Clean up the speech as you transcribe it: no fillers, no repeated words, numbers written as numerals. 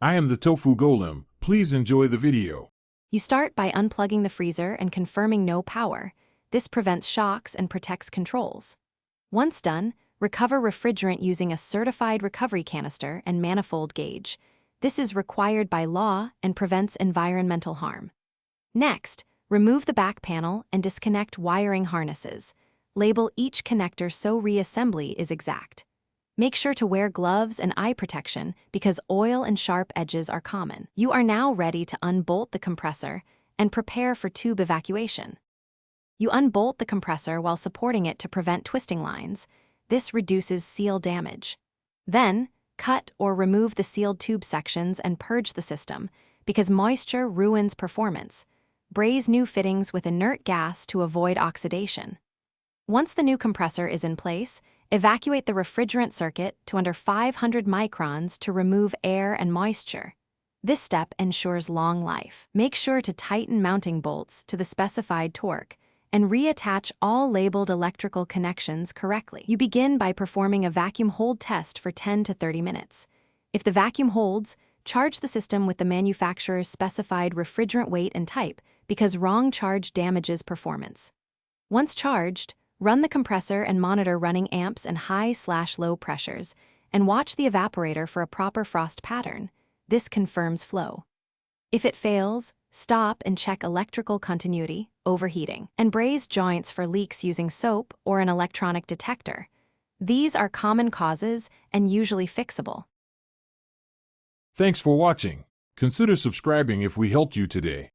I am the Tofu Golem. Please enjoy the video. You start by unplugging the freezer and confirming no power. This prevents shocks and protects controls. Once done, recover refrigerant using a certified recovery canister and manifold gauge. This is required by law and prevents environmental harm. Next, remove the back panel and disconnect wiring harnesses. Label each connector so reassembly is exact. Make sure to wear gloves and eye protection because oil and sharp edges are common. You are now ready to unbolt the compressor and prepare for tube evacuation. You unbolt the compressor while supporting it to prevent twisting lines. This reduces seal damage. Then, cut or remove the sealed tube sections and purge the system because moisture ruins performance. Braze new fittings with inert gas to avoid oxidation. Once the new compressor is in place, evacuate the refrigerant circuit to under 500 microns to remove air and moisture. This step ensures long life. Make sure to tighten mounting bolts to the specified torque and reattach all labeled electrical connections correctly. You begin by performing a vacuum hold test for 10 to 30 minutes. If the vacuum holds, charge the system with the manufacturer's specified refrigerant weight and type because wrong charge damages performance. Once charged, run the compressor and monitor running amps and high/low pressures, and watch the evaporator for a proper frost pattern. This confirms flow. If it fails, stop and check electrical continuity, overheating, and braze joints for leaks using soap or an electronic detector. These are common causes and usually fixable. Thanks for watching. Consider subscribing if we helped you today.